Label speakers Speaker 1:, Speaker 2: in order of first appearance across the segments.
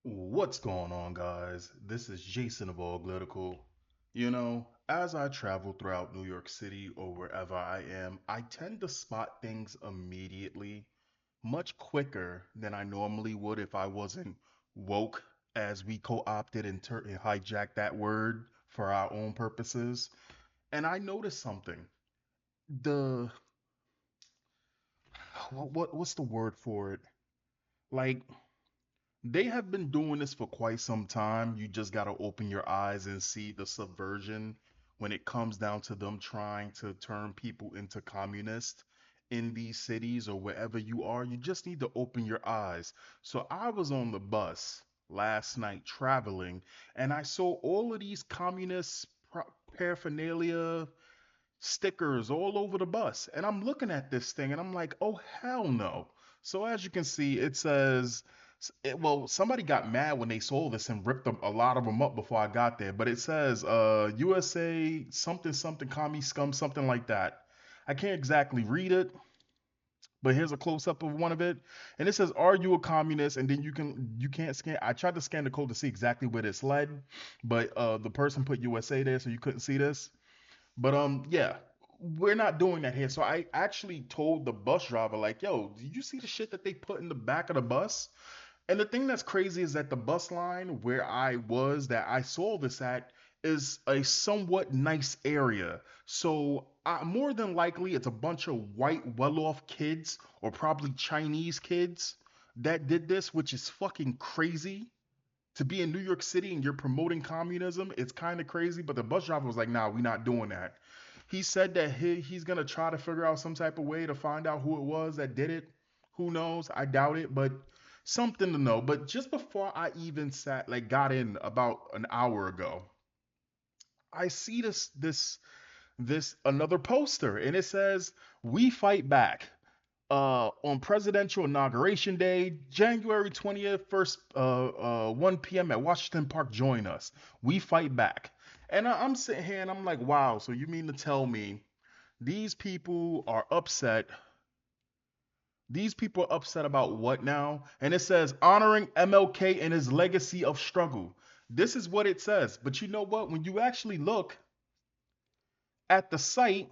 Speaker 1: What's going on, guys? This is Jason of Auglitical. As I travel throughout New York City or wherever I am, I tend to spot things immediately, much quicker than I normally would if I wasn't woke, as we co-opted and hijacked that word for our own purposes. And I noticed something. The what's the word for it? Like they have been doing this for quite some time. You just got to open your eyes and see the subversion when it comes down to them trying to turn people into communists in these cities or wherever you are. You just need to open your eyes. So I was on the bus last night traveling and I saw all of these communist paraphernalia stickers all over the bus. And I'm looking at this thing and I'm like, oh, hell no. So as you can see, it says, well, somebody got mad when they saw this and ripped a lot of them up before I got there. But it says, USA something something commie scum, something like that. I can't exactly read it, but here's a close up of one of it. And it says, are you a communist? And then you can't scan. I tried to scan the code to see exactly where this led, but the person put USA there, so you couldn't see this. But yeah, we're not doing that here. So I actually told the bus driver, like, yo, did you see the shit that they put in the back of the bus? And the thing that's crazy is that the bus line where I was, that I saw this at, is a somewhat nice area. So more than likely, it's a bunch of white, well-off kids, or probably Chinese kids that did this, which is fucking crazy. To be in New York City and you're promoting communism, it's kind of crazy. But the bus driver was like, nah, we're not doing that. He said that he's gonna try to figure out some type of way to find out who it was that did it. Who knows? I doubt it, but something to know. But just before I even got in about an hour ago, I see this another poster, and it says, "We fight back." On Presidential Inauguration Day, January 20th, 1 p.m. at Washington Park. Join us. We fight back. And I'm sitting here and I'm like, wow, so you mean to tell me these people are upset? These people are upset about what now? And it says, honoring MLK and his legacy of struggle. This is what it says. But you know what? When you actually look at the site,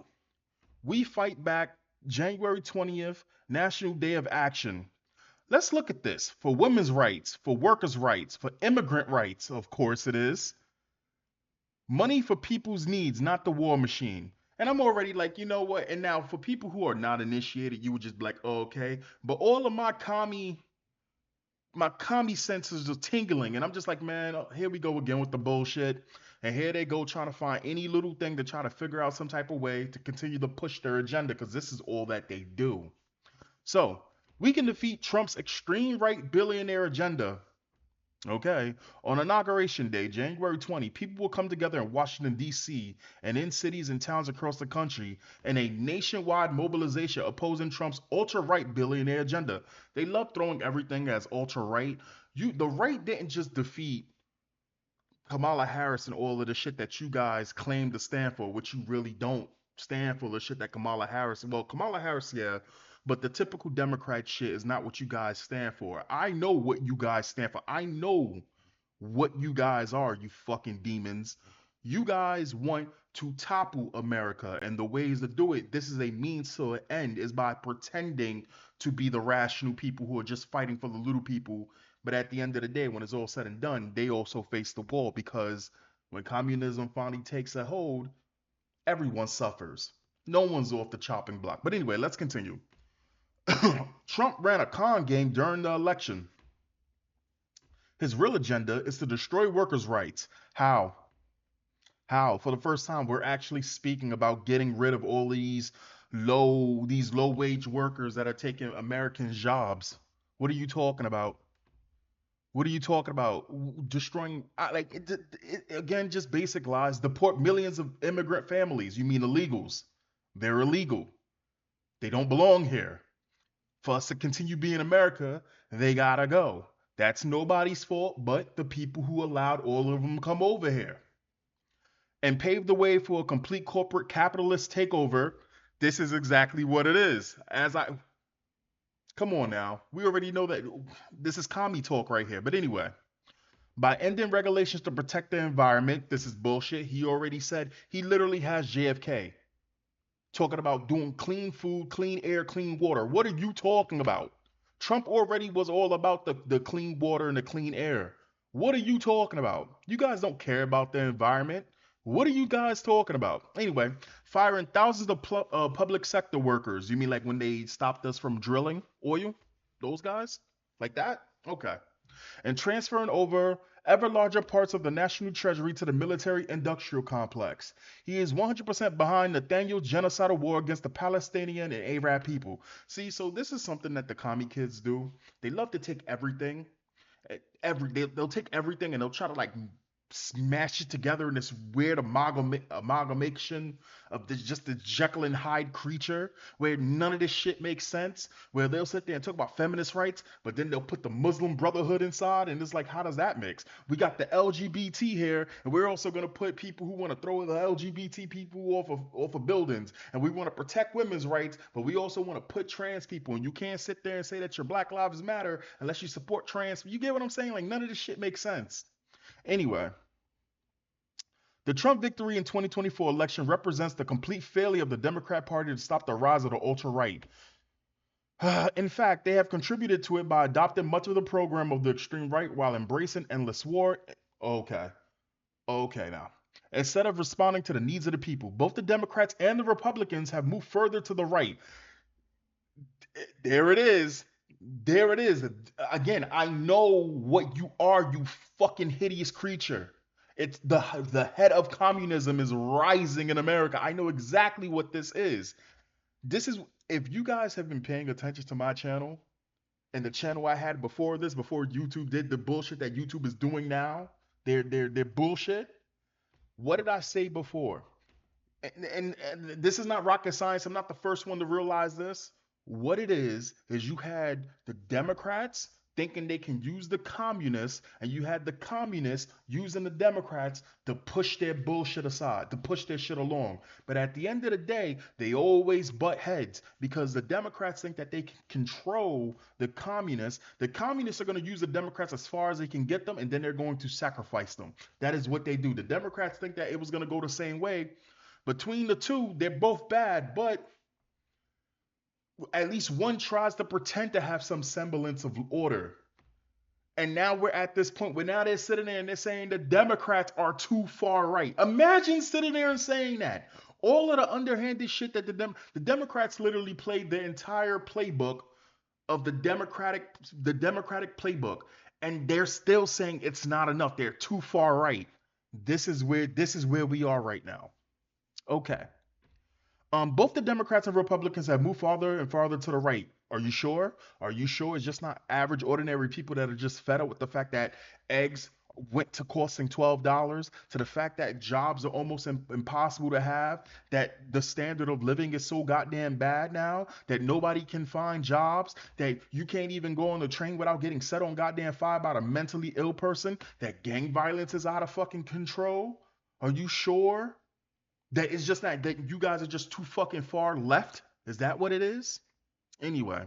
Speaker 1: we fight back January 20th, National Day of Action. Let's look at this for women's rights, for workers' rights, for immigrant rights, of course it is. Money for people's needs, not the war machine. And I'm already like, you know what? And now for people who are not initiated, you would just be like, oh, okay. But all of my commie senses are tingling, and I'm just like, man, here we go again with the bullshit. And here they go trying to find any little thing to try to figure out some type of way to continue to push their agenda, because this is all that they do. So we can defeat Trump's extreme right billionaire agenda. Okay. On Inauguration Day, January 20, people will come together in Washington, D.C., and in cities and towns across the country in a nationwide mobilization opposing Trump's ultra right billionaire agenda. They love throwing everything as ultra right. The right didn't just defeat Kamala Harris and all of the shit that you guys claim to stand for, which you really don't stand for the shit that Kamala Harris. Well, Kamala Harris, yeah, but the typical Democrat shit is not what you guys stand for. I know what you guys stand for. I know what you guys are, you fucking demons. You guys want to topple America, and the ways to do it, this is a means to an end, is by pretending to be the rational people who are just fighting for the little people. But at the end of the day, when it's all said and done, they also face the wall, because when communism finally takes a hold, everyone suffers. No one's off the chopping block. But anyway, let's continue. Trump ran a con game during the election. His real agenda is to destroy workers' rights. How? How? For the first time, we're actually speaking about getting rid of all these low wage workers that are taking Americans' jobs. What are you talking about? What are you talking about? Destroying, like, again, just basic lies. Deport millions of immigrant families. You mean illegals? They're illegal. They don't belong here. For us to continue being America, they gotta go. That's nobody's fault but the people who allowed all of them to come over here and paved the way for a complete corporate capitalist takeover. This is exactly what it is. As I Come on now, we already know that this is commie talk right here. But anyway, By ending regulations to protect the environment, this is bullshit. He already said he literally has JFK talking about doing clean food, clean air, clean water. What are you talking about? Trump already was all about the clean water and the clean air. What are you talking about? You guys don't care about the environment. What are you guys talking about? Anyway, firing thousands of public sector workers. You mean like when they stopped us from drilling oil? Those guys? Like that? Okay, and transferring over ever larger parts of the national treasury to the military industrial complex. He is 100% behind Nathaniel's genocidal war against the Palestinian and Arab people. See, so this is something that the commie kids do. They love to take everything they'll take everything and they'll try to like smash it together in this weird amalgamation of this just the Jekyll and Hyde creature where none of this shit makes sense. Where they'll sit there and talk about feminist rights, but then they'll put the Muslim Brotherhood inside, and it's like, how does that mix? We got the LGBT here, and we're also gonna put people who want to throw the LGBT people off of buildings, and we want to protect women's rights, but we also want to put trans people. And you can't sit there and say that your Black Lives Matter unless you support trans. You get what I'm saying? Like none of this shit makes sense. Anyway, the Trump victory in 2024 election represents the complete failure of the Democrat Party to stop the rise of the ultra right. In fact, they have contributed to it by adopting much of the program of the extreme right while embracing endless war. Okay, okay now. Instead of responding to the needs of the people, both the Democrats and the Republicans have moved further to the right. There it is. There it is. Again, I know what you are, you fucking hideous creature. It's the head of communism is rising in America. I know exactly what this is. This is if you guys have been paying attention to my channel and the channel I had before this, before YouTube did the bullshit that YouTube is doing now, they're bullshit. What did I say before? And this is not rocket science. I'm not the first one to realize this. What it is you had the Democrats thinking they can use the communists, and you had the communists using the Democrats to push their bullshit aside, to push their shit along. But at the end of the day, they always butt heads because the Democrats think that they can control the communists. The communists are going to use the Democrats as far as they can get them, and then they're going to sacrifice them. That is what they do. The Democrats think that it was going to go the same way. Between the two, they're both bad, but at least one tries to pretend to have some semblance of order. And now we're at this point where now they're sitting there and they're saying the Democrats are too far right. Imagine sitting there and saying that. All of the underhanded shit that the Democrats literally played the entire playbook of the Democratic playbook, and they're still saying it's not enough. They're too far right. This is where we are right now. Okay. Both the Democrats and Republicans have moved farther and farther to the right. Are you sure? Are you sure it's just not average, ordinary people that are just fed up with the fact that eggs went to costing $12, to the fact that jobs are almost impossible to have, that the standard of living is so goddamn bad now that nobody can find jobs, that you can't even go on the train without getting set on goddamn fire by a mentally ill person, that gang violence is out of fucking control? Are you sure? That it's just not that you guys are just too fucking far left. Is that what it is? Anyway,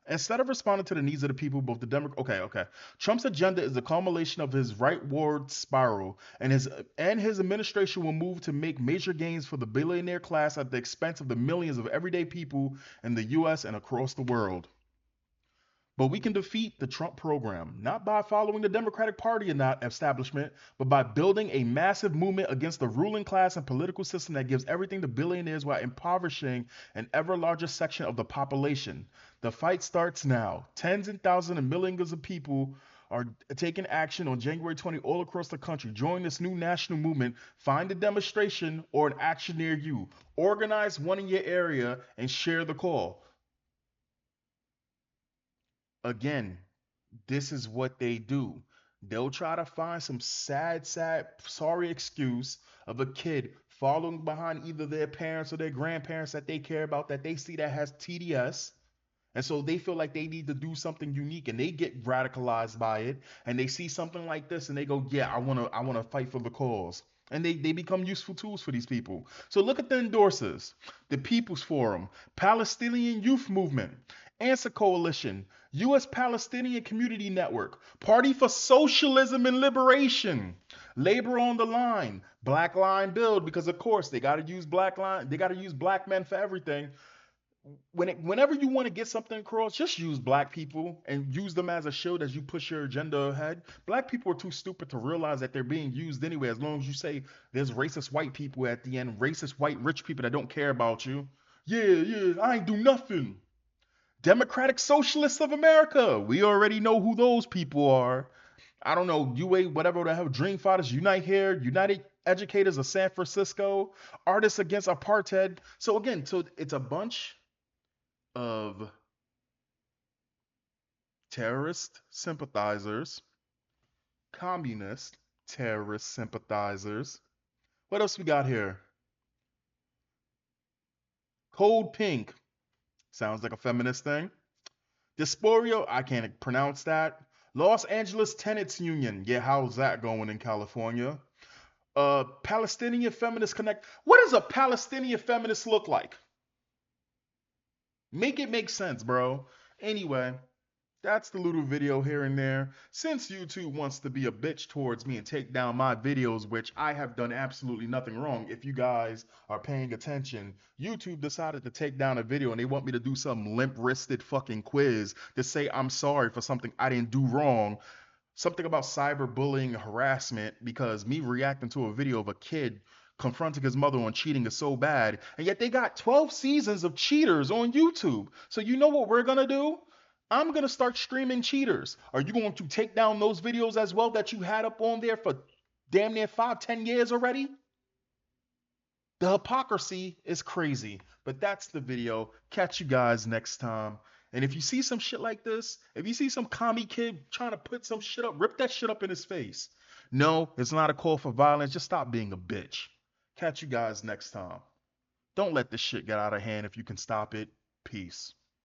Speaker 1: instead of responding to the needs of the people, both the Democrat, okay. Trump's agenda is a culmination of his rightward spiral, and his administration will move to make major gains for the billionaire class at the expense of the millions of everyday people in the U.S. and across the world. But we can defeat the Trump program, not by following the Democratic Party and not establishment, but by building a massive movement against the ruling class and political system that gives everything to billionaires while impoverishing an ever larger section of the population. The fight starts now. Tens and thousands and millions of people are taking action on January 20 all across the country. Join this new national movement. Find a demonstration or an action near you. Organize one in your area and share the call. Again, this is what they do. They'll try to find some sad, sorry excuse of a kid following behind either their parents or their grandparents that they care about, that they see that has TDS. And so they feel like they need to do something unique and they get radicalized by it. And they see something like this and they go, yeah, I wanna fight for the cause. And they become useful tools for these people. So look at the endorsers: the People's Forum, Palestinian Youth Movement, Answer Coalition, U.S. Palestinian Community Network, Party for Socialism and Liberation, Labor on the Line, Black Line Build, because of course they got to use black line, they got to use black men for everything. Whenever you want to get something across, just use black people and use them as a shield as you push your agenda ahead. Black people are too stupid to realize that they're being used anyway. As long as you say there's racist white people at the end, racist white rich people that don't care about you. Yeah, yeah, I ain't do nothing. Democratic Socialists of America. We already know who those people are. I don't know, UA, whatever the hell, Dream Fighters, Unite Here, United Educators of San Francisco, Artists Against Apartheid. So again, so it's a bunch of terrorist sympathizers, communist terrorist sympathizers. What else we got here? Code Pink. Sounds like a feminist thing. Dysphoria, I can't pronounce that. Los Angeles Tenants Union. Yeah, how's that going in California? Palestinian Feminist Connect. What does a Palestinian feminist look like? Make it make sense, bro. Anyway, that's the little video here and there. Since YouTube wants to be a bitch towards me and take down my videos, which I have done absolutely nothing wrong, if you guys are paying attention, YouTube decided to take down a video and they want me to do some limp-wristed fucking quiz to say I'm sorry for something I didn't do wrong. Something about cyberbullying harassment because me reacting to a video of a kid confronting his mother on cheating is so bad. And yet they got 12 seasons of cheaters on YouTube. So you know what we're going to do? I'm going to start streaming cheaters. Are you going to take down those videos as well that you had up on there for damn near 5, 10 years already? The hypocrisy is crazy. But that's the video. Catch you guys next time. And if you see some shit like this, if you see some commie kid trying to put some shit up, rip that shit up in his face. No, it's not a call for violence. Just stop being a bitch. Catch you guys next time. Don't let this shit get out of hand if you can stop it. Peace.